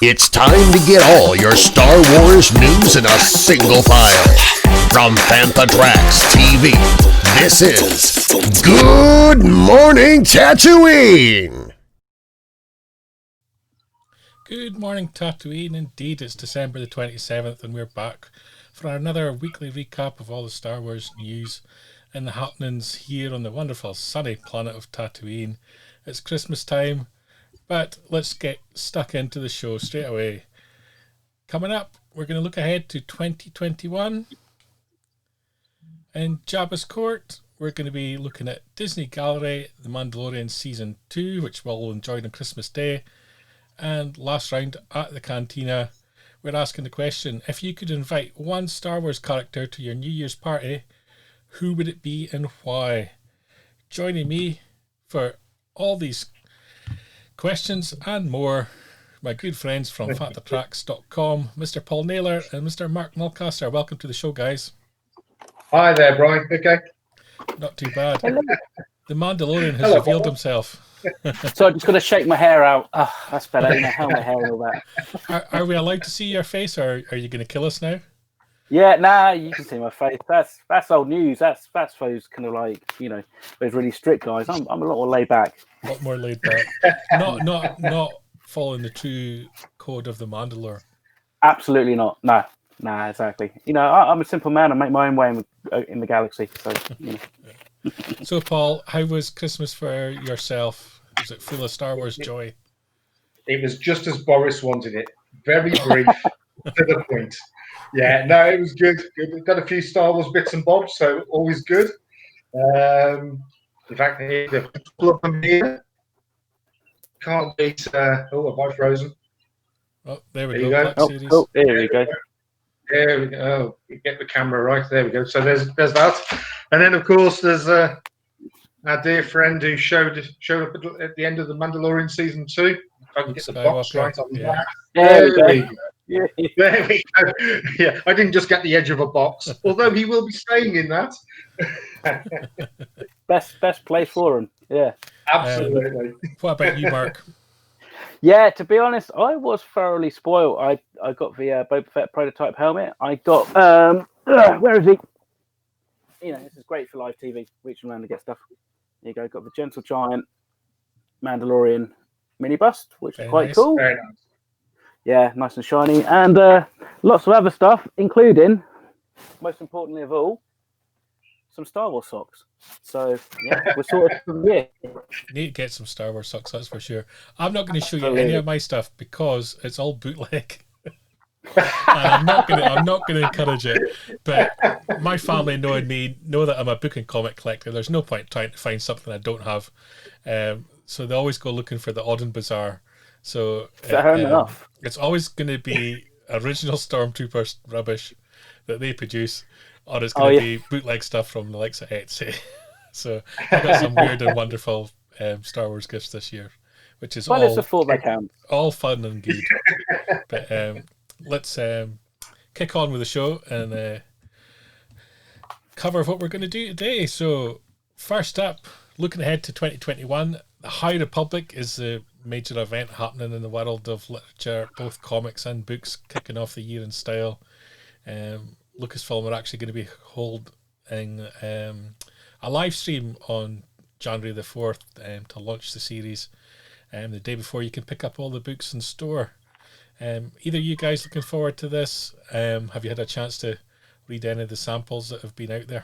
It's time to get all your Star Wars news in a single file. From Fantha Tracks TV, this is Good Morning Tatooine! Good morning, Tatooine. Indeed, it's December the 27th, and we're back for another weekly recap of all the Star Wars news and the happenings here on the wonderful sunny planet of Tatooine. It's Christmas time, but let's get stuck into the show straight away. Coming up, we're going to look ahead to 2021. In Jabba's Court, we're going to be looking at Disney Gallery, The Mandalorian Season 2, which we'll enjoy on Christmas Day. And last round at the Cantina, we're asking the question, if you could invite one Star Wars character to your New Year's party, who would it be and why? Joining me for all these questions and more, my good friends from FanthaTracks.com, Mr. Paul Naylor and Mr. Mark Mulcaster. Welcome to the show, guys. Hi there, Brian. Okay. Not too bad. The Mandalorian has Hello, revealed Paul. himself. So I'm just going to shake my hair out. Oh, that's better. You know, how my hair and all that. Are we allowed to see your face, or are you going to kill us now? Yeah, nah, you can see my face. That's old news. That's those kind of like, you know, those really strict guys. I'm a lot more laid back. A lot more laid back. Not following the true code of the Mandalore. Absolutely not. No, nah, exactly. You know, I'm a simple man. I make my own way in the galaxy. So, you know. So, Paul, how was Christmas for yourself Was it full of Star Wars joy? It was just as Boris wanted it. Very brief, to the point. Yeah, no, it was good. We've got a few Star Wars bits and bobs, so always good. In fact, there's a couple of them here. Can't beat. Oh, have I frozen? Oh, there we There go. you go. Black Oh, Series. cool. There we go. There we go. Oh, you get the camera right. There we go. So there's that, and then of course there's our dear friend who showed up at the end of the Mandalorian Season 2. If I can Luke get the box Skywalker, right on yeah. that. There we go. There we go. Yeah, I didn't just get the edge of a box, although he will be staying in that. Best place for him. Yeah. Absolutely. What about you, Mark? Yeah, to be honest, I was thoroughly spoiled. I got the Boba Fett prototype helmet. I got where is he? You know, this is great for live TV. Reaching around to get stuff. There you go. Got the Gentle Giant Mandalorian mini bust, which Very is quite nice. cool. Very nice. Yeah, nice and shiny, and lots of other stuff, including, most importantly of all, some Star Wars socks. So yeah, we're sort of yeah. Need to get some Star Wars socks, that's for sure. I'm not going to show you any of my stuff because it's all bootleg. And I'm not going to encourage it. But my family knowing me know that I'm a book and comic collector. There's no point trying to find something I don't have. So they always go looking for the odd and bizarre. So Fair enough. It's always going to be original Stormtrooper rubbish that they produce, or it's going to be bootleg stuff from the likes of Etsy. So I got some weird and wonderful Star Wars gifts this year, which is all fun and good. But let's kick on with the show and cover what we're going to do today. So first up, looking ahead to 2021, the High Republic is a major event happening in the world of literature, both comics and books, kicking off the year in style. Lucasfilm are actually going to be holding a live stream on January the 4th to launch the series. The day before you can pick up all the books in store. Either you guys looking forward to this? Have you had a chance to read any of the samples that have been out there?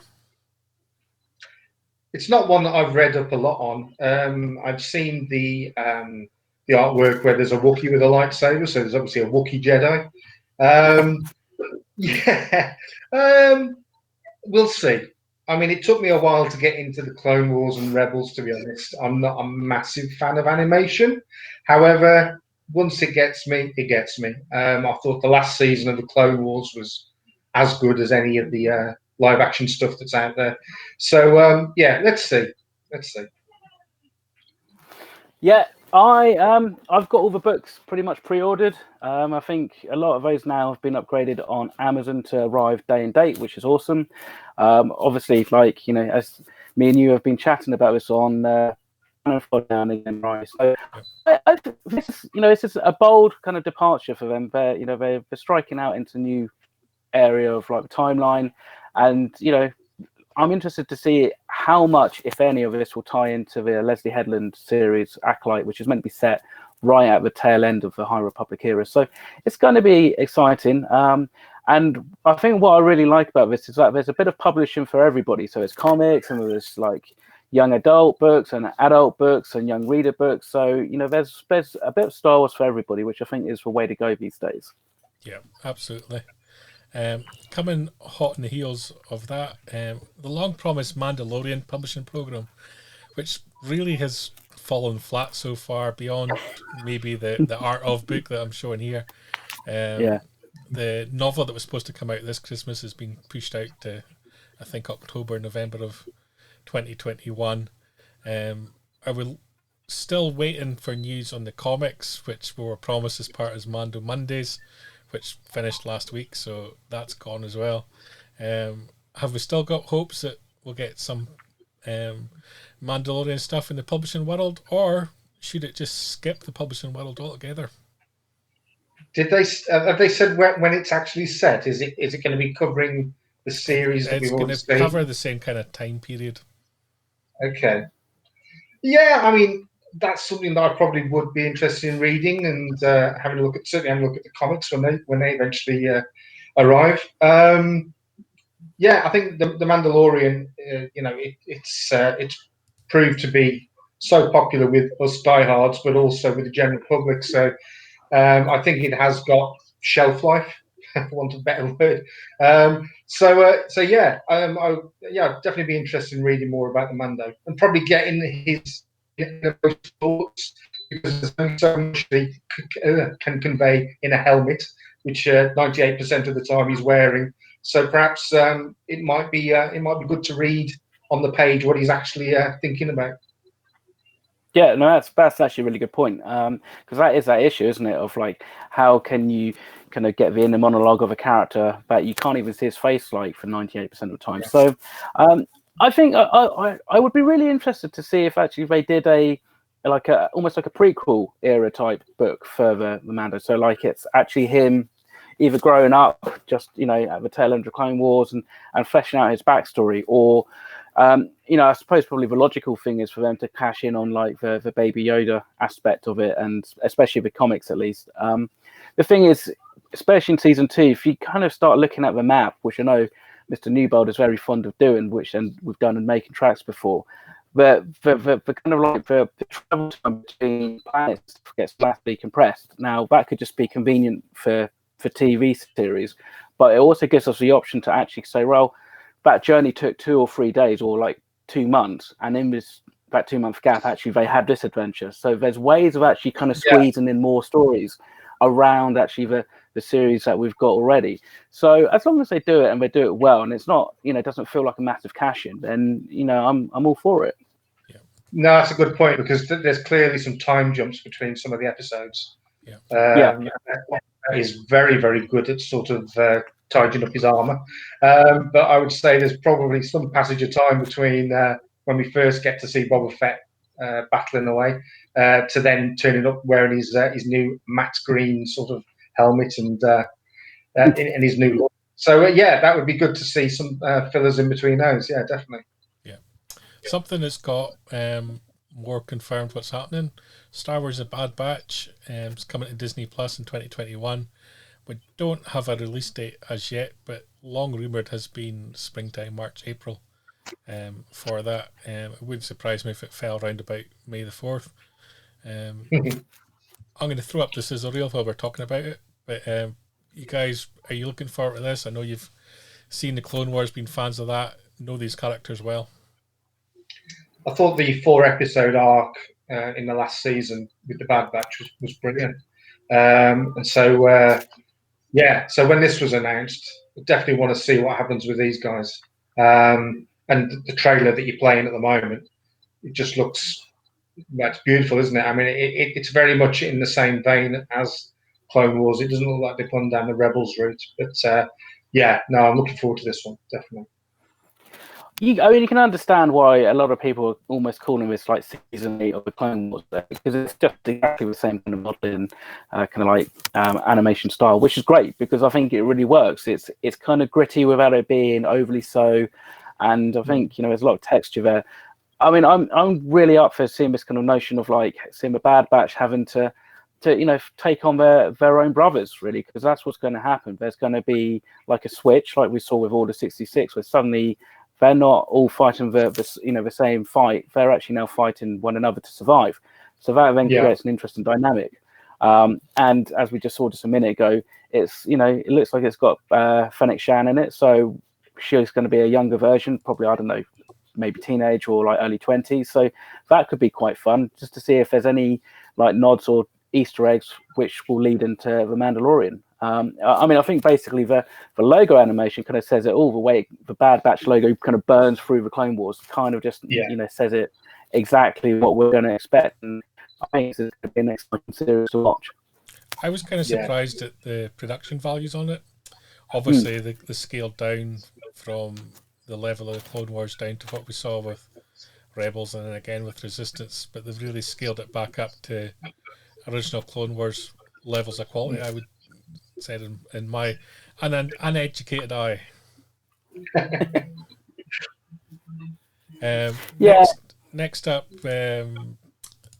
It's not one that I've read up a lot on. I've seen the artwork where there's a Wookiee with a lightsaber, so there's obviously a Wookiee Jedi. We'll see. I mean, it took me a while to get into the Clone Wars and Rebels, to be honest. I'm not a massive fan of animation. However, once it gets me, it gets me. I thought the last season of the Clone Wars was as good as any of the live action stuff that's out there. So, yeah, let's see. Yeah, I've got all the books pretty much pre-ordered. I think a lot of those now have been upgraded on Amazon to arrive day and date, which is awesome. Obviously, like, you know, as me and you have been chatting about this on now and again, right? So this is a bold kind of departure for them. They're striking out into new area of like the timeline, and I'm interested to see how much, if any, of this will tie into the Leslie Headland series Acolyte, which is meant to be set right at the tail end of the High Republic era. So it's going to be exciting. And I think what I really like about this is that there's a bit of publishing for everybody. So it's comics, and there's like young adult books and adult books and young reader books. So, there's a bit of Star Wars for everybody, which I think is the way to go these days. Yeah, absolutely. Coming hot on the heels of that, the long-promised Mandalorian publishing program, which really has fallen flat so far beyond maybe the art of book that I'm showing here. The novel that was supposed to come out this Christmas has been pushed out to, I think, October, November of 2021. Are we still waiting for news on the comics, which were promised as part of Mando Mondays, which finished last week, so that's gone as well. Have we still got hopes that we'll get some Mandalorian stuff in the publishing world, or should it just skip the publishing world altogether? Have they said when it's actually set? Is it going to be covering the series that we've already seen? It's going to cover the same kind of time period. Okay. Yeah, I mean, that's something that I probably would be interested in reading and having a look at the comics when they eventually arrive. Yeah, I think the Mandalorian, it's proved to be so popular with us diehards, but also with the general public. So I think it has got shelf life, for want of a better word. So yeah, I'd definitely be interested in reading more about the Mando and probably getting his thoughts, because there's only so much he can convey in a helmet, which 98% of the time he's wearing. So perhaps it might be good to read on the page what he's actually thinking about. Yeah, no, that's actually a really good point. Because that is that issue, isn't it? Of like, how can you kind of get the inner monologue of a character that you can't even see his face like for 98% of the time. So, I think I would be really interested to see if actually they did almost like a prequel era type book for the Mando. So like it's actually him either growing up just at the tail end of Clone Wars and fleshing out his backstory, or I suppose probably the logical thing is for them to cash in on like the Baby Yoda aspect of it, and especially the comics at least. The thing is, especially in Season 2, if you kind of start looking at the map, which I know Mr. Newbold is very fond of doing, and we've done in Making Tracks before, the kind of like the travel time between planets gets vastly compressed. Now that could just be convenient for TV series, but it also gives us the option to actually say, well, that journey took 2 or 3 days or like 2 months, and in that 2-month gap actually they had this adventure. So there's ways of actually kind of squeezing in more stories around actually the series that we've got already. So as long as they do it and they do it well, and it's not it doesn't feel like a massive cash in, then I'm all for it. No, that's a good point, because there's clearly some time jumps between some of the episodes. That is very, very good at sort of tidying up his armor. But I would say there's probably some passage of time between when we first get to see Boba Fett battling away to then turning up wearing his new matte green sort of helmet and in his new look. So that would be good to see some fillers in between those. Yeah, definitely. Something that's got more confirmed what's happening. Star Wars: The Bad Batch is coming to Disney Plus in 2021. We don't have a release date as yet, but long rumoured has been springtime, March, April for that. It wouldn't surprise me if it fell around about May the 4th. I'm going to throw up the sizzle reel while we're talking about it, but you guys, are you looking forward to this? I know you've seen the Clone Wars, been fans of that, know these characters well. I thought the 4-episode arc in the last season with the Bad Batch was brilliant. And so, so when this was announced, I definitely want to see what happens with these guys. And the trailer that you're playing at the moment, it just looks, that's beautiful, isn't it? I mean, it's very much in the same vein as Clone Wars. It doesn't look like they've gone down the Rebels route. But I'm looking forward to this one, definitely. You can understand why a lot of people are almost calling this like Season 8 of the Clone Wars, because it's just exactly the same kind of modeling, kind of like animation style, which is great because I think it really works. It's kind of gritty without it being overly so, and I think there's a lot of texture there. I mean, I'm really up for seeing this kind of notion of like seeing the Bad Batch having to take on their own brothers, really, because that's what's going to happen. There's going to be like a switch, like we saw with Order 66, where suddenly they're not all fighting the same fight. They're actually now fighting one another to survive. So that then creates an interesting dynamic. And as we just saw just a minute ago, it's it looks like it's got Fennec Shan in it. So she's going to be a younger version, probably, I don't know, maybe teenage or like early 20s. So that could be quite fun, just to see if there's any like nods or Easter eggs which will lead into the Mandalorian. I mean, I think basically the logo animation kind of says it all. The way the Bad Batch logo kind of burns through the Clone Wars kind of just says it exactly what we're going to expect. And I think it's going to be an exciting series to watch. I was kind of surprised at the production values on it. Obviously, the scaled down from the level of the Clone Wars down to what we saw with Rebels and then again with Resistance, but they've really scaled it back up to original Clone Wars levels of quality, I would say, in my uneducated eye. Next up, the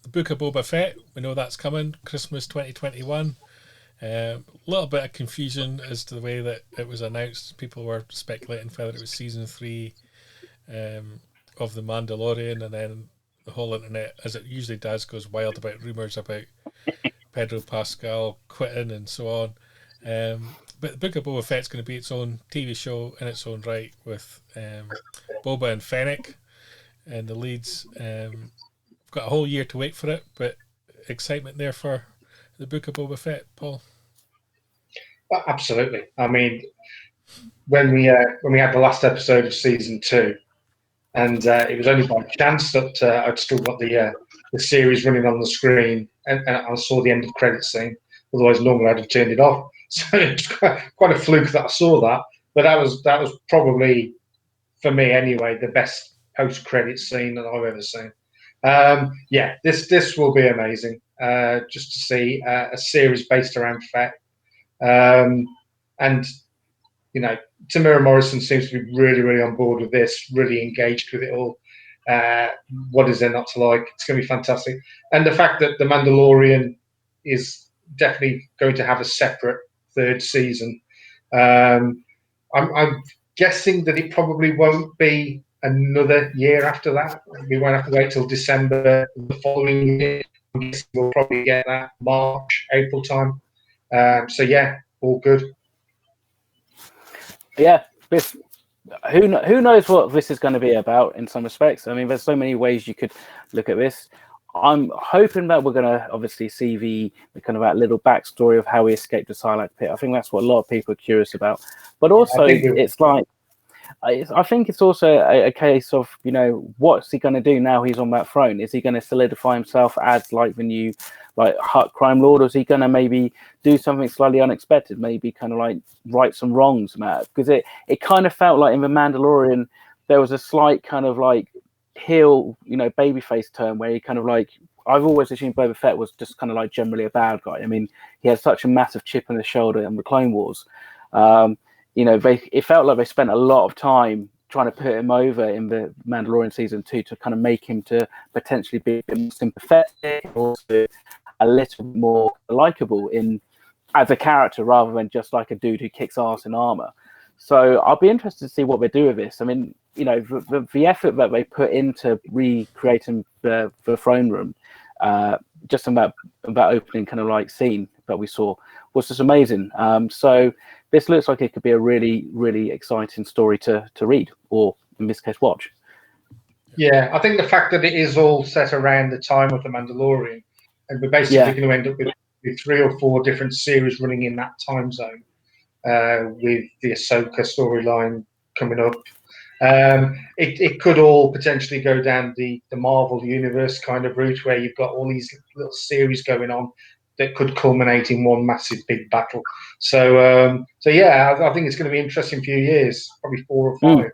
Book of Boba Fett. We know that's coming, Christmas 2021. A little bit of confusion as to the way that it was announced. People were speculating whether it was Season 3 of The Mandalorian, and then the whole internet, as it usually does, goes wild about rumours about Pedro Pascal quitting and so on. But the Book of Boba Fett's going to be its own TV show in its own right, with Boba and Fennec and the leads. We've got a whole year to wait for it, but excitement there for the Book of Boba Fett, Paul. Absolutely. I mean, when we had the last episode of season 2, and it was only by chance that I'd still got the series running on the screen, and I saw the end of credit scene. Otherwise, normally I'd have turned it off. So it's quite a fluke that I saw that. But that was probably, for me anyway, the best post credit scene that I've ever seen. Yeah, this will be amazing. Just to see a series based around Fett, and you know, Tamira Morrison seems to be really, really on board with this, really engaged with it all. What is there not to like? It's going to be fantastic. And the fact that The Mandalorian is definitely going to have a separate 3rd season. I'm guessing that it probably won't be another year after that. We won't have to wait till December the following year. I'm guessing we'll probably get that March, April time. So yeah, all good. Yeah, this who knows what this is going to be about in some respects. I mean, there's so many ways you could look at this. I'm hoping that we're going to obviously see the kind of that little backstory of how he escaped the Sarlacc pit. I think that's what a lot of people are curious about. But also, it's like, I think it's also a case of, you know, what's he going to do now he's on that throne? Is he going to solidify himself as like the new like Hutt crime lord, or is he going to maybe do something slightly unexpected, maybe kind of like right some wrongs, Matt? Because it kind of felt like in The Mandalorian there was a slight kind of like heel, you know, babyface turn where he kind of like, I've always assumed Boba Fett was just kind of like generally a bad guy. I mean, he had such a massive chip on the shoulder in the Clone Wars. You know, it felt like they spent a lot of time trying to put him over in the Mandalorian Season 2 to kind of make him to potentially be a bit more sympathetic, also a little more likable as a character rather than just like a dude who kicks ass in armor. So I'll be interested to see what they do with this. I mean, you know, the effort that they put into recreating the throne room, just in that opening kind of like scene that we saw, was just amazing. So this looks like it could be a really, really exciting story to read, or in this case, watch. Yeah, I think the fact that it is all set around the time of The Mandalorian, and we're basically going to end up with 3 or 4 different series running in that time zone, with the Ahsoka storyline coming up. It could all potentially go down the Marvel Universe kind of route, where you've got all these little series going on that could culminate in one massive big battle. So yeah, I think it's going to be an interesting few years, probably 4 or 5.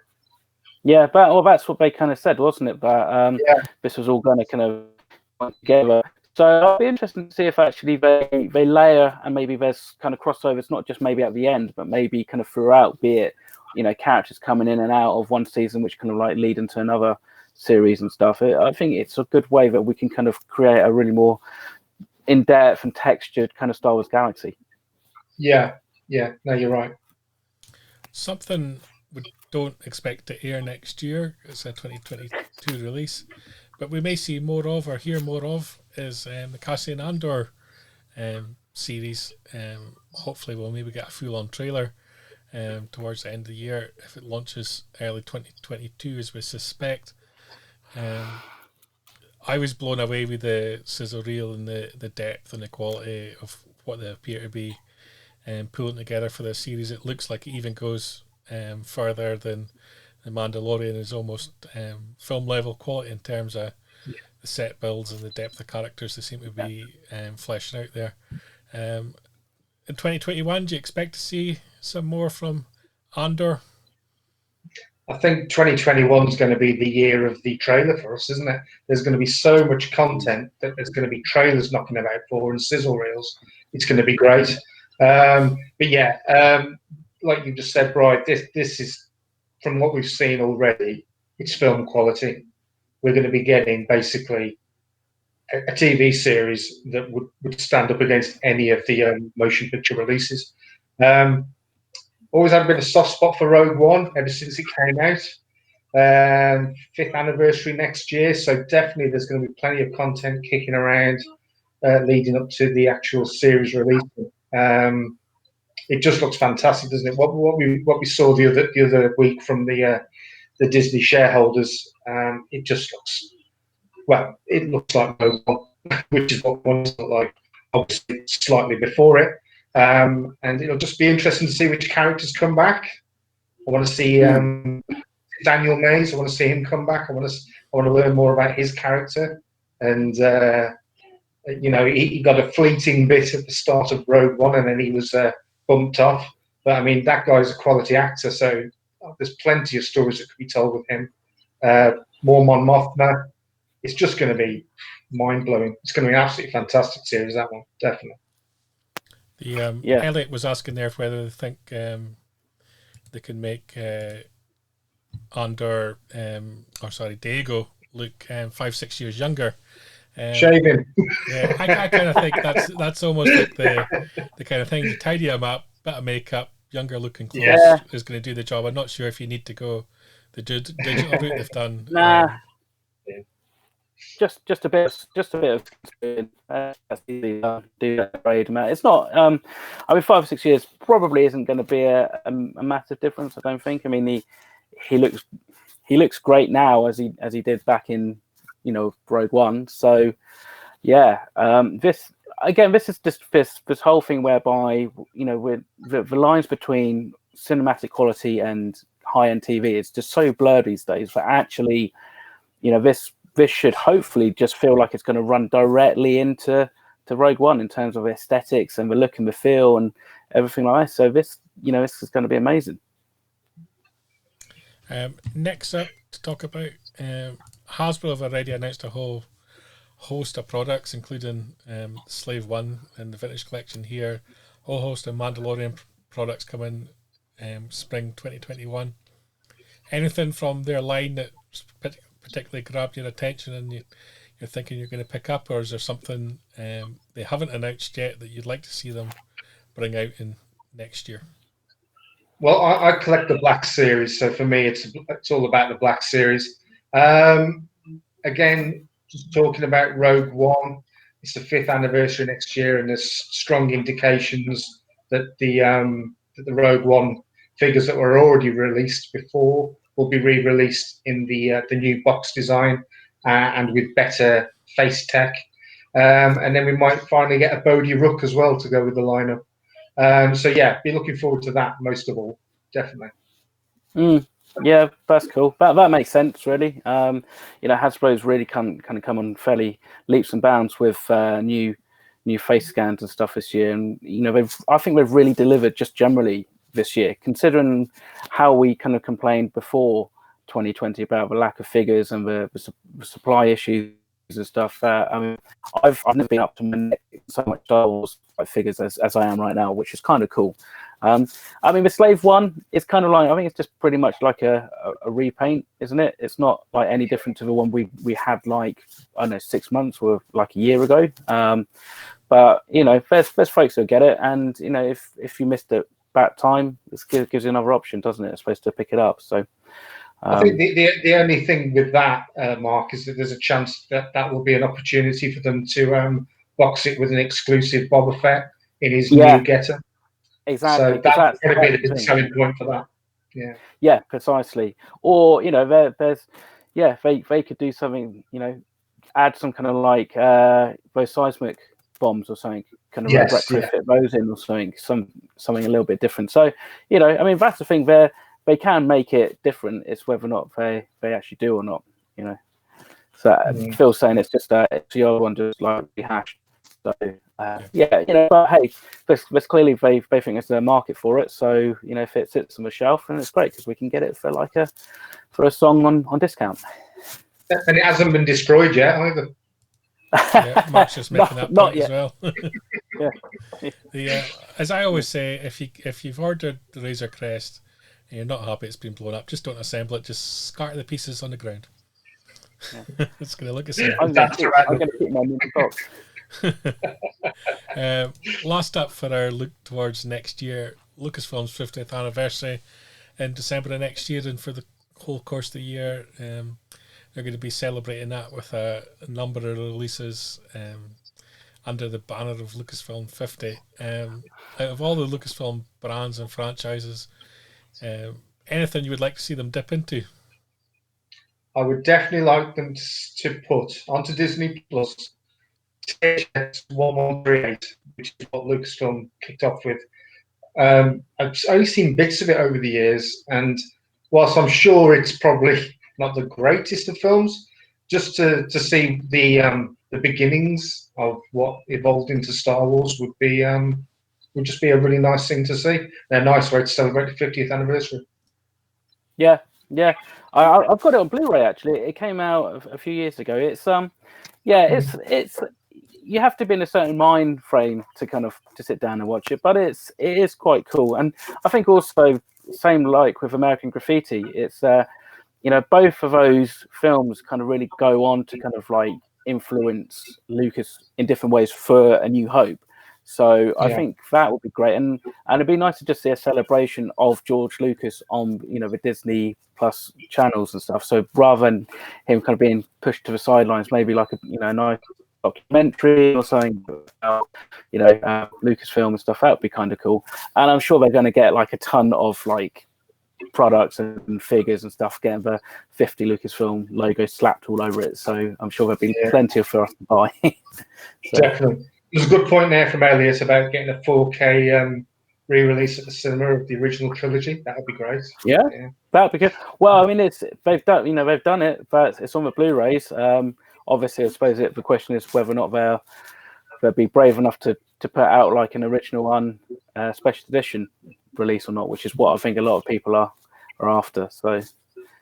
Yeah, that's what they kind of said, wasn't it? But this was all going to kind of come together. So I'll be interested to see if actually they layer, and maybe there's kind of crossovers, not just maybe at the end, but maybe kind of throughout, be it, you know, characters coming in and out of one season, which kind of like lead into another series and stuff. I think it's a good way that we can kind of create a really more in-depth and textured kind of Star Wars galaxy. Yeah, no, you're right. Something we don't expect to air next year, it's a 2022 release, but we may see more of or hear more of, is the Cassian Andor series. Hopefully we'll maybe get a full-on trailer towards the end of the year, if it launches early 2022 as we suspect. I was blown away with the sizzle reel and the depth and the quality of what they appear to be pulling together for this series. It looks like it even goes further than The Mandalorian, is almost film level quality in terms of the set builds and the depth of characters they seem to be fleshing out there. In 2021, do you expect to see some more from Andor? I think 2021 is going to be the year of the trailer for us, isn't it? There's going to be so much content that there's going to be trailers knocking about for, and sizzle reels. It's going to be great. But yeah, like you just said, Brian, this is, from what we've seen already, it's film quality. We're going to be getting basically a TV series that would stand up against any of the motion picture releases. Always had a bit of a soft spot for Rogue One ever since it came out. fifth anniversary next year. So definitely, there's going to be plenty of content kicking around leading up to the actual series release. It just looks fantastic, doesn't it? What we saw the other week from the Disney shareholders, it just looks, well, it looks like Rogue One, which is what one looked like, obviously slightly before it. And it'll just be interesting to see which characters come back. I want to see Daniel Mays. I want to see him come back. I want to learn more about his character. And he got a fleeting bit at the start of Rogue One, and then he was bumped off. But I mean, that guy's a quality actor, so there's plenty of stories that could be told with him. More Mon Mothma. It's just going to be mind-blowing. It's going to be an absolutely fantastic series, that one, definitely. Elliot was asking there whether they think they can make Diego look 5-6 years younger. Shaving. Yeah, I kind of think that's almost like the kind of thing. You tidy him up, bit of makeup, younger looking clothes is going to do the job. I'm not sure if you need to go the digital route they've done. Nah. Just a bit of do that grade, Matt. It's not. I mean, 5 or 6 years probably isn't going to be a massive difference. I don't think. I mean, he looks great now as he did back in Rogue One. So yeah, this is just this whole thing whereby with the lines between cinematic quality and high end TV is just so blurred these days. But actually, this should hopefully just feel like it's going to run directly into Rogue One in terms of aesthetics and the look and the feel and everything like that. So this is going to be amazing. Next up to talk about, Hasbro have already announced a whole host of products, including Slave One and the Vintage Collection here. A whole host of Mandalorian products coming spring 2021. Anything from their line that particularly grabbed your attention and you're thinking you're going to pick up, or is there something they haven't announced yet that you'd like to see them bring out in next year? Well, I collect the Black Series, so for me, it's all about the Black Series. Again, just talking about Rogue One, it's the 5th anniversary next year, and there's strong indications that the Rogue One figures that were already released before will be re-released in the new box design and with better face tech. And then we might finally get a Bodhi Rook as well to go with the lineup. So yeah, be looking forward to that most of all, definitely. Yeah, that's cool. That makes sense, really. Hasbro's really come on fairly leaps and bounds with new face scans and stuff this year, and I think they've really delivered just generally this year, considering how we kind of complained before 2020 about the lack of figures and the supply issues and stuff. I mean, I've never been up to my neck so much Star Wars figures as I am right now, which is kind of cool. I mean, the Slave One is kind of like, I think it's just pretty much like a repaint, isn't it? It's not like any different to the one we had like, I don't know, 6 months or like a year ago. But there's folks who get it, and if you missed it that time, this gives you another option, doesn't it? It's supposed to pick it up. So I think the only thing with that, Mark, is that there's a chance that will be an opportunity for them to box it with an exclusive Boba Fett in his new getter. Exactly. So that's going to be the big selling point for that. Yeah, precisely. Or there's they could do something, add some kind of like those seismic bombs or something, kind of retrofit those in or something a little bit different. So I mean, that's the thing, they can make it different. It's whether or not they actually do or not. So Phil's saying it's just it's the old one just like rehashed. So but hey, there's clearly they think there's a market for it. So if it sits on the shelf, then it's great because we can get it for a song on discount. And it hasn't been destroyed yet either. Yeah, Mark's just making that point as well. Yeah. As I always say, if you've ordered the Razor Crest and you're not happy it's been blown up, just don't assemble it. Just scatter the pieces on the ground. Yeah. It's going to look the same. I'm going to keep my mini box. Last up for our look towards next year, Lucasfilm's 50th anniversary in December of next year, and for whole course of the year. They're going to be celebrating that with a number of releases under the banner of Lucasfilm 50. Out of all the Lucasfilm brands and franchises, anything you would like to see them dip into? I would definitely like them to put onto Disney Plus THX 1138, which is what Lucasfilm kicked off with. I've only seen bits of it over the years, and whilst I'm sure it's probably not the greatest of films, just to see the beginnings of what evolved into Star Wars would just be a really nice thing to see. And a nice way to celebrate the 50th anniversary. Yeah. I've got it on Blu-ray actually. It came out a few years ago. It's it's you have to be in a certain mind frame to sit down and watch it, but it is quite cool. And I think also same like with American Graffiti, it's both of those films kind of really go on to kind of like influence Lucas in different ways for A New Hope. So I think that would be great, and it'd be nice to just see a celebration of George Lucas on the Disney Plus channels and stuff. So rather than him kind of being pushed to the sidelines, maybe like a nice documentary or something about Lucasfilm and stuff. That would be kind of cool. And I'm sure they're going to get like a ton of like products and figures and stuff, getting the 50 Lucasfilm logo slapped all over it. So I'm sure there'll be plenty for us to buy. So. Definitely. There's a good point there from Elliot about getting a 4K re-release at the cinema of the original trilogy. That would be great. Yeah, that'd be good. Well, I mean, they've done it, but it's on the Blu-rays. Obviously, I suppose the question is whether or not they'll be brave enough to put out like an original special edition release or not, which is what I think a lot of people are after. So,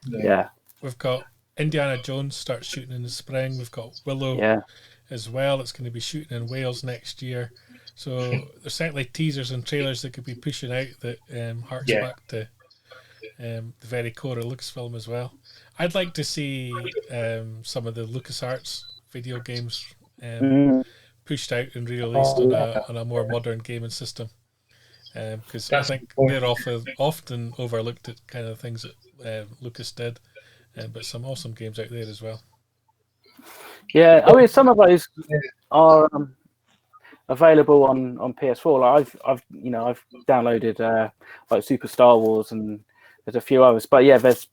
yeah. We've got Indiana Jones starts shooting in the spring. We've got Willow as well. It's going to be shooting in Wales next year. So there's certainly teasers and trailers that could be pushing out that harks back to the very core of Lucasfilm as well. I'd like to see some of the LucasArts video games pushed out and re-released on a more modern gaming system, because I think they're often overlooked at kind of things that Lucas did, but some awesome games out there as well. Yeah, I mean some of those are available on PS4. Like I've downloaded like Super Star Wars, and there's a few others, but yeah, there's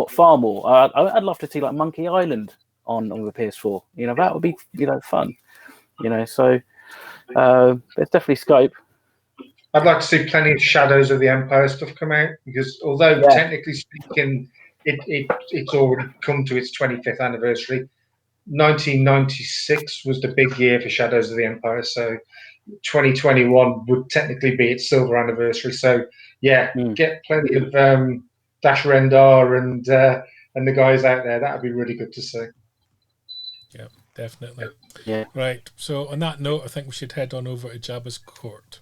far more. I'd love to see like Monkey Island on the PS4. That would be fun. So there's definitely scope. I'd like to see plenty of Shadows of the Empire stuff come out, because although technically speaking, it's already come to its 25th anniversary. 1996 was the big year for Shadows of the Empire, so 2021 would technically be its silver anniversary. So get plenty of Dash Rendar and the guys out there. That would be really good to see. Yeah, definitely. Yeah. Right. So on that note, I think we should head on over to Jabba's court.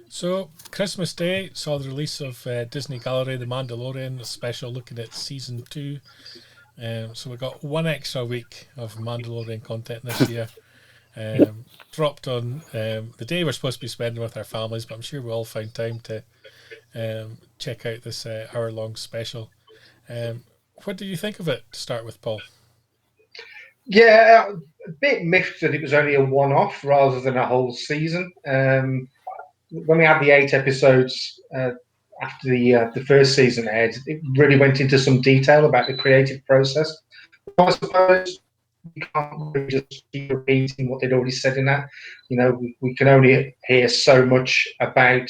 So, Christmas Day saw the release of Disney Gallery, The Mandalorian, a special looking at Season 2. So we got one extra week of Mandalorian content this year. Dropped on the day we're supposed to be spending with our families, but I'm sure we all found time to check out this hour-long special. What did you think of it, to start with, Paul? Yeah, a bit miffed that it was only a one-off rather than a whole season. When we had the 8 episodes after the first season aired, it really went into some detail about the creative process. I suppose we can't really just keep repeating what they'd already said in that. We can only hear so much about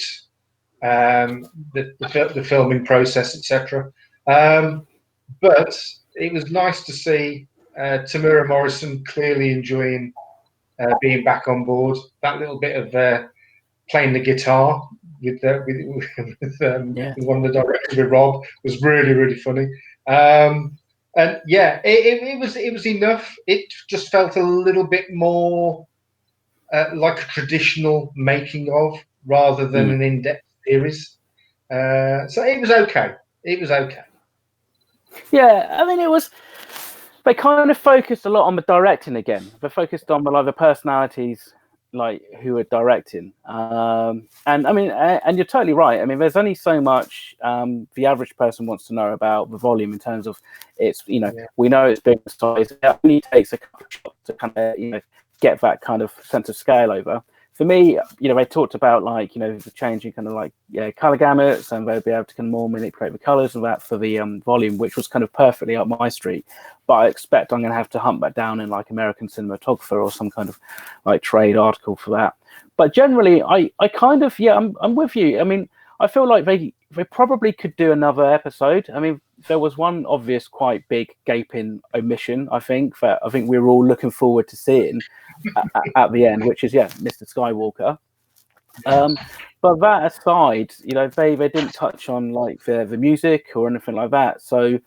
the filming process, etc. But it was nice to see Tamura Morrison clearly enjoying being back on board. That little bit of playing the guitar with one of the directors, with Rob, was really, really funny. And yeah, it was enough. It just felt a little bit more like a traditional making of, rather than an in-depth series. So it was okay. It was okay. Yeah, I mean, they kind of focused a lot on the directing again. They focused on the personalities like who were directing. And I mean, and you're totally right. I mean, there's only so much the average person wants to know about the volume in terms of it's, we know it's big size. It only takes a couple of shots to kind of, get that kind of sense of scale over. For me, they talked about the changing kind of color gamuts, and they'll be able to kind of more manipulate the colors and that for the volume, which was kind of perfectly up my street. But I expect I'm going to have to hunt that down in American Cinematographer or some kind of trade article for that. But generally, I kind of, I'm with you. I mean, I feel like they probably could do another episode. I mean, there was one obvious, quite big gaping omission, I think, that I think we were all looking forward to seeing at the end, which is, Mr. Skywalker. But that aside, they didn't touch on the music or anything like that. So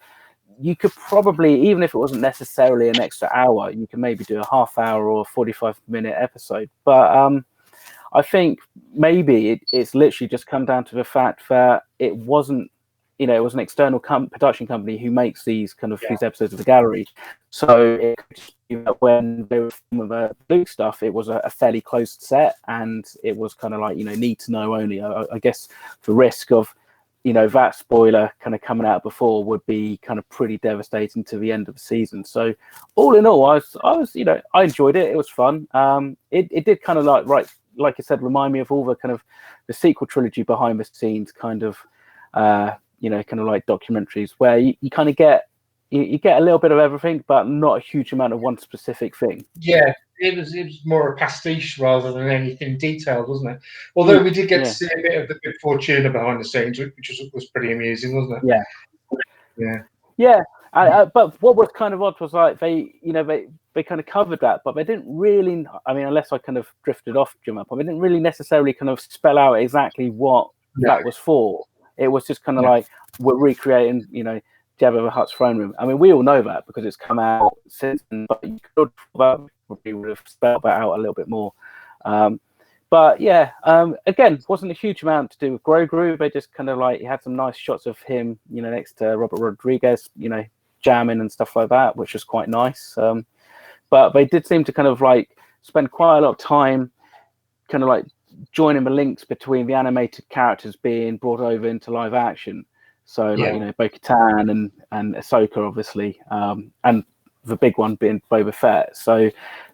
you could probably, even if it wasn't necessarily an extra hour, you could maybe do a half hour or 45-minute episode. But I think maybe it's literally just come down to the fact that it wasn't, it was an external production company who makes these kind of these episodes of the gallery. So it could just be that when they were filming the Luke stuff, it was a fairly closed set, and it was kind of need to know only. I guess the risk of that spoiler kind of coming out before would be kind of pretty devastating to the end of the season. So all in all, I was I enjoyed it. It was fun. It did kind of like I said, remind me of all the kind of the sequel trilogy behind the scenes kind of kind of like documentaries where you kind of get you get a little bit of everything, but not a huge amount of one specific thing. Yeah, it was more a pastiche rather than anything detailed, wasn't it? Although we did get to see a bit of the Big Fortuna behind the scenes, which was pretty amusing, wasn't it? Yeah. But what was kind of odd was they kind of covered that, but they didn't really. I mean, unless I kind of drifted off, Jim, up, they didn't really necessarily kind of spell out exactly what that was for. It was just kind of we're recreating, Jabba the Hutt's throne room. I mean, we all know that because it's come out since, but you could probably would have spelled that out a little bit more. But again, wasn't a huge amount to do with Grogu. They just kind of had some nice shots of him, next to Robert Rodriguez, jamming and stuff like that, which was quite nice. But they did seem to kind of spend quite a lot of time kind of joining the links between the animated characters being brought over into live action. So Bo-Katan and Ahsoka, obviously, and the big one being Boba Fett. So,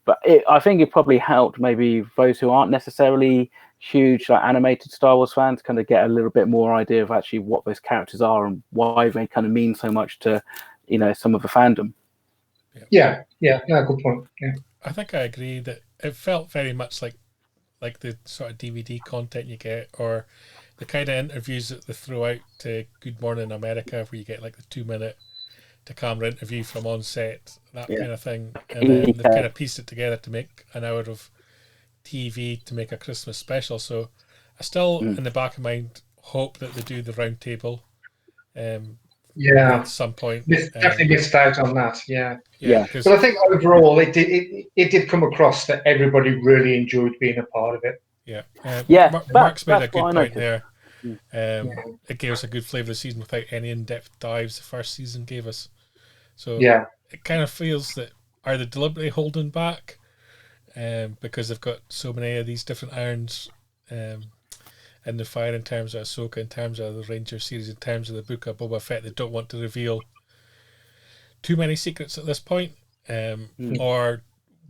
but I think it probably helped maybe those who aren't necessarily huge animated Star Wars fans kind of get a little bit more idea of actually what those characters are and why they kind of mean so much to some of the fandom. Yeah, good point. Yeah, I think I agree that it felt very much like the sort of DVD content you get, or the kind of interviews that they throw out to Good Morning America, where you get the 2-minute to camera interview from on set, that kind of thing, and then they've kind of pieced it together to make an hour of TV to make a Christmas special. So I still, in the back of my mind, hope that they do the round table. At some point, definitely missed out on that. Yeah. But I think overall, it did come across that everybody really enjoyed being a part of it. Mark's made a good point there. It gave us a good flavour of the season without any in-depth dives the first season gave us. So it kind of feels that, are they deliberately holding back because they've got so many of these different irons in the fire, in terms of Ahsoka, in terms of the Ranger series, in terms of the book of Boba Fett? They don't want to reveal too many secrets at this point, or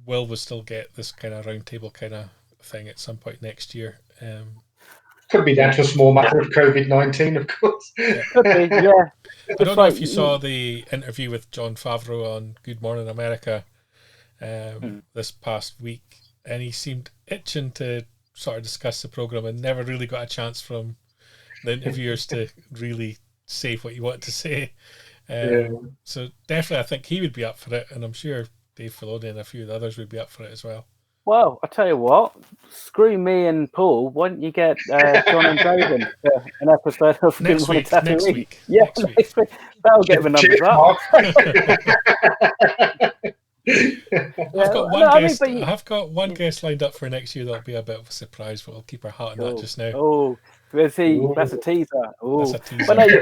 will we still get this kind of round table kind of thing at some point next year? Could be down to a small matter of COVID-19, of course. Could be, yeah. I don't know if you saw the interview with Jon Favreau on Good Morning America this past week, and he seemed itching to sort of discuss the program and never really got a chance from the interviewers to really say what you wanted to say. So definitely, I think he would be up for it, and I'm sure Dave Filoni and a few of the others would be up for it as well. Well, I tell you what, screw me and Paul. Why don't you get John and David for an episode of Good Morning Tatooine? Next week. Yeah, next week. That'll get the numbers up. I've got one guest lined up for next year that'll be a bit of a surprise, but we'll keep our hat on that just now. Oh, That's a teaser. Ooh. That's a teaser. But no, you're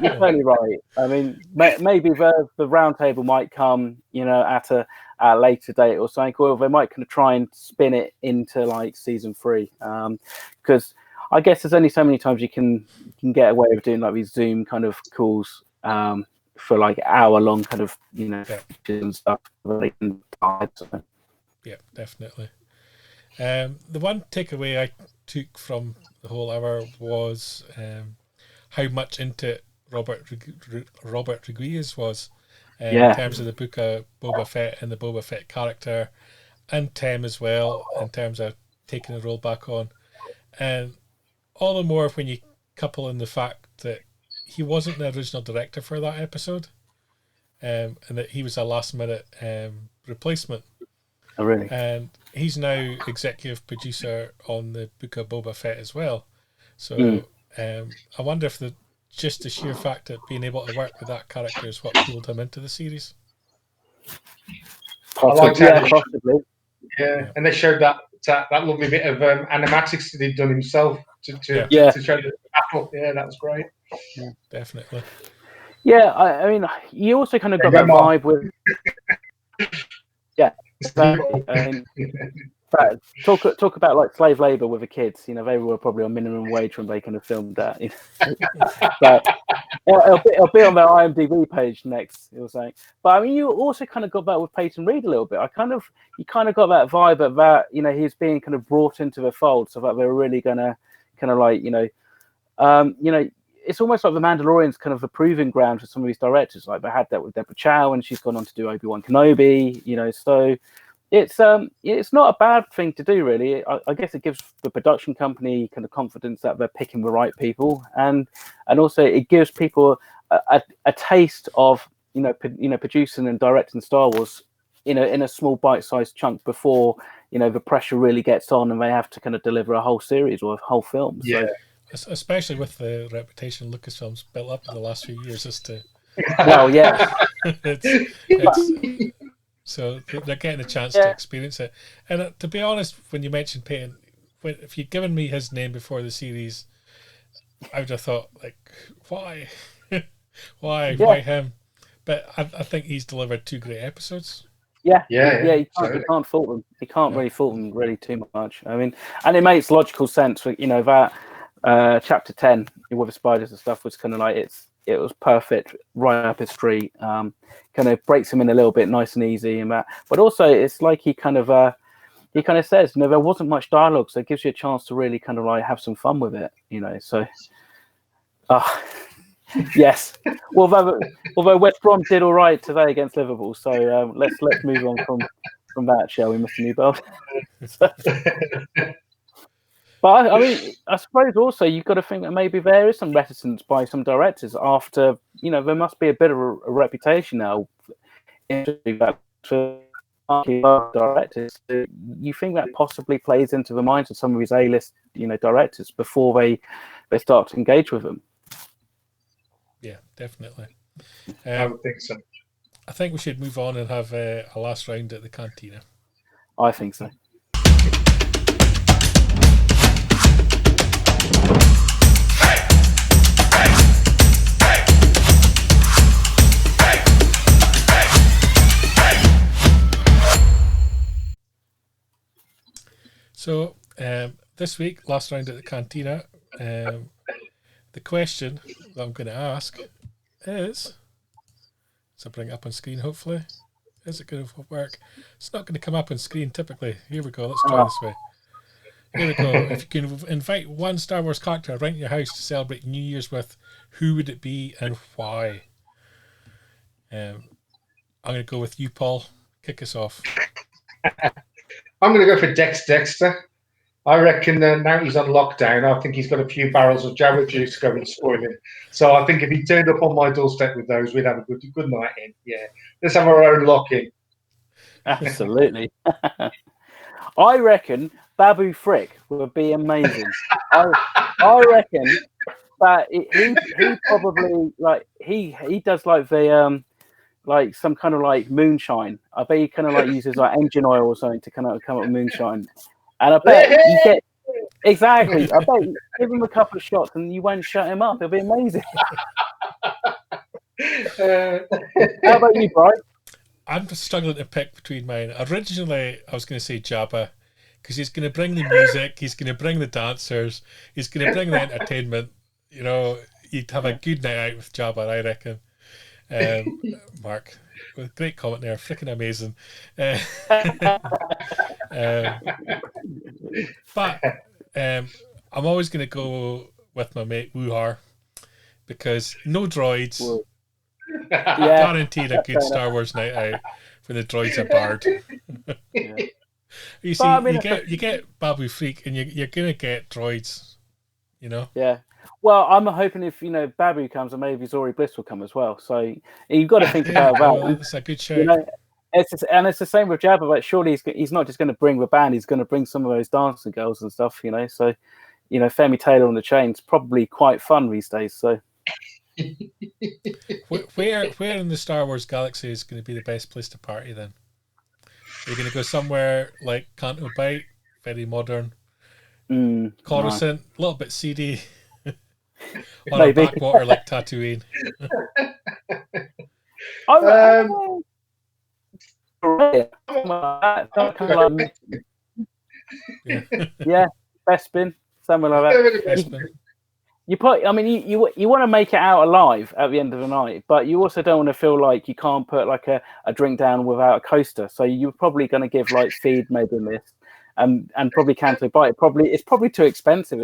totally right. I mean, maybe the round table might come, at a later date or something, or they might kind of try and spin it into like season 3. Because I guess there's only so many times you can get away with doing like these Zoom kind of calls for like hour-long kind of and stuff. Yeah, definitely. The one takeaway I took from the whole hour was how much into it Robert Rodriguez was in terms of the book of Boba Fett and the Boba Fett character, and Tem as well in terms of taking the role back on, and all the more when you couple in the fact that he wasn't the original director for that episode, and that he was a last minute replacement. Oh, really? And he's now executive producer on the book of Boba Fett as well. So I wonder if just the sheer fact of being able to work with that character is what pulled him into the series. Possibly. And they showed that lovely bit of animatics that he'd done himself to show the battle. Yeah, that was great. Yeah, definitely. Yeah, I mean, you also kind of got that vibe with. Yeah, exactly. I mean, talk about like slave labor with the kids. They were probably on minimum wage when they kind of filmed that. But it'll be on their IMDb page next. It was saying, but I mean, you also kind of got that with Peyton Reed a little bit. You kind of got that vibe of that. He's being kind of brought into the fold, so that they're really gonna kind of like it's almost like the Mandalorian's kind of a proving ground for some of these directors. Like they had that with Deborah Chow, and she's gone on to do Obi-Wan Kenobi. So it's not a bad thing to do, really. I guess it gives the production company kind of confidence that they're picking the right people, and also it gives people a taste of producing and directing Star Wars in a small bite-sized chunk before the pressure really gets on and they have to kind of deliver a whole series or a whole film. Yeah. Especially with the reputation Lucasfilm's built up in the last few years as to. Well, yeah. So they're getting a chance to experience it. And to be honest, when you mentioned Peyton, if you'd given me his name before the series, I would have thought, like, why? Why him? But I think he's delivered 2 great episodes. Yeah. You can't fault them. You can't really fault them really too much. I mean, and it makes logical sense for that chapter 10 with the spiders and stuff was kind of like it was perfect, right up his street. Kind of breaks him in a little bit, nice and easy, and that. But also, it's like he kind of says, there wasn't much dialogue, so it gives you a chance to really kind of like have some fun with it, So, yes. Although West Brom did all right today against Liverpool, so let's move on from that, shall we, Mr. Newbold? But I mean, I suppose also you've got to think that maybe there is some reticence by some directors after, there must be a bit of a reputation now for directors. You think that possibly plays into the minds of some of these A-list, directors before they start to engage with them? Yeah, definitely. I would think so. I think we should move on and have a last round at the Cantina. I think so. So this week, last round at the Cantina, the question that I'm going to ask is, so bring it up on screen hopefully, is it going to work? It's not going to come up on screen typically. Here we go, let's try this way. Here we go. If you can invite one Star Wars character around your house to celebrate New Year's with, who would it be and why? I'm going to go with you, Paul. Kick us off. I'm going to go for Dexter. I reckon now he's on lockdown, I think he's got a few barrels of Jabba juice going to spoil him. So I think if he turned up on my doorstep with those, we'd have a good night in. Yeah, let's have our own lock-in. Absolutely. I reckon Babu Frick would be amazing. I reckon that he probably he does like the like some kind of like moonshine. I bet he kind of like uses like engine oil or something to kind of come up with moonshine. And I bet Exactly. I bet you give him a couple of shots and you won't shut him up. It'll be amazing. How about you, Brian? I'm just struggling to pick between mine. Originally, I was going to say Jabba, because he's going to bring the music, he's going to bring the dancers, he's going to bring the entertainment. You know, you'd have a good night out with Jabba, I reckon. Mark, with great comment there, freaking amazing. But I'm always going to go with my mate Wuhar, because no droids. Guaranteed a good Star Wars night out for the droids are barred. You see, you get Babu Freak, and you're gonna get droids. You know. Yeah. Well, I'm hoping if Babu comes, and maybe Zori Bliss will come as well. So you've got to think about that. Well, that's a good show. It's the same with Jabba. But surely he's not just going to bring the band; he's going to bring some of those dancing girls and stuff. So Femi Taylor on the Chain's probably quite fun these days. So. Where in the Star Wars galaxy is going to be the best place to party then? Are you going to go somewhere like Canto Bight, very modern, Coruscant, a little bit seedy, or a backwater like Tatooine? Yeah, Bespin, somewhere like that. Bespin. You want to make it out alive at the end of the night, but you also don't want to feel like you can't put like a drink down without a coaster. So you're probably going to give like feed maybe in this, and probably Canto Bight. It's probably too expensive.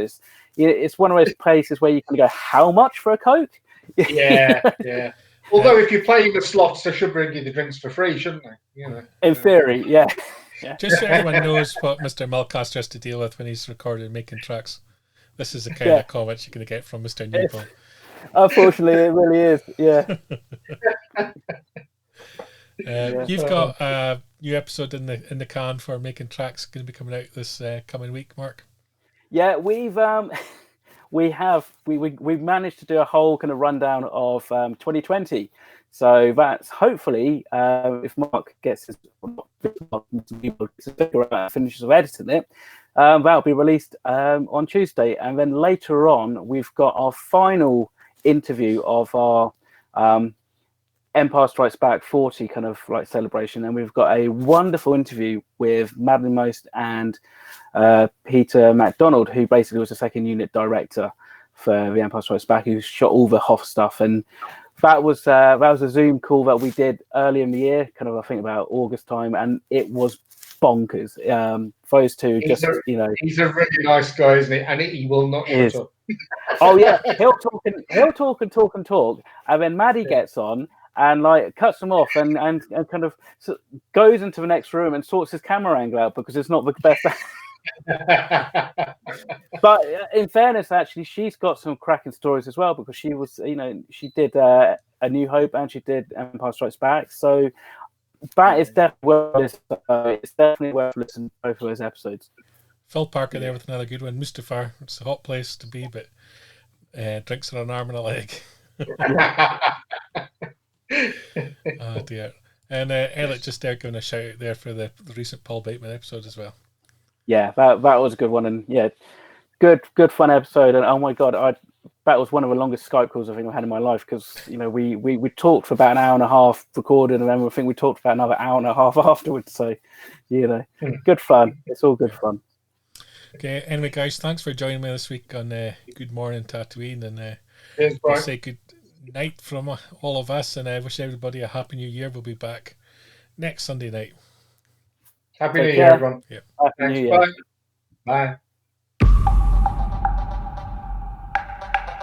It's one of those places where you can go, how much for a Coke? Yeah. Although if you're playing the slots, they should bring you the drinks for free, shouldn't they? In theory, yeah. Just so everyone knows what Mr. Mulcaster has to deal with when he's recording Making Tracks. This is the kind of comments you're going to get from Mr. Newell. Unfortunately, it really is. Yeah. You've got a new episode in the can for Making Tracks going to be coming out this coming week, Mark. Yeah, we've managed to do a whole kind of rundown of 2020. So that's hopefully if Mark gets his figure out, finishes of editing it. That'll be released on Tuesday, and then later on we've got our final interview of our Empire Strikes Back 40 kind of like celebration, and we've got a wonderful interview with Madeline Most and Peter MacDonald, who basically was the second unit director for the Empire Strikes Back, who shot all the Hoth stuff, and that was a Zoom call that we did early in the year, kind of I think about August time, and it was bonkers. Those two, he's a really nice guy, isn't he? And he will not shut up. Oh yeah, he'll talk and talk, and then Maddie gets on and like cuts him off and kind of goes into the next room and sorts his camera angle out because it's not the best. But in fairness, actually, she's got some cracking stories as well, because she was, she did A New Hope and she did Empire Strikes Back. So that is definitely worth listening to both of those episodes. Phil Parker there with another good one. Mustafar, it's a hot place to be, but drinks are an arm and a leg. Oh dear. And Elliot just there giving a shout out there for the recent Paul Bateman episode as well. Yeah, that was a good one, and yeah, good fun episode. And oh my god, that was one of the longest Skype calls I think I've had in my life, because we talked for about an hour and a half recorded, and then I think we talked for about another hour and a half afterwards. So good fun. It's all good fun. Okay, anyway, guys, thanks for joining me this week on Good Morning Tatooine, and I'll say good night from all of us, and I wish everybody a happy new year. We'll be back next Sunday night. Happy New Year, everyone. Yeah. Happy New Year. Bye.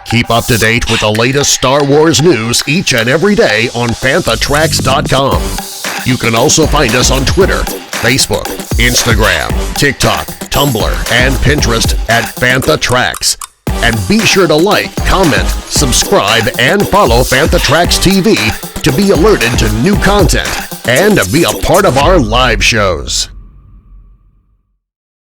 Keep up to date with the latest Star Wars news each and every day on FanthaTracks.com. You can also find us on Twitter, Facebook, Instagram, TikTok, Tumblr, and Pinterest at Fantha Tracks. And be sure to like, comment, subscribe, and follow Fantha Tracks TV to be alerted to new content and to be a part of our live shows.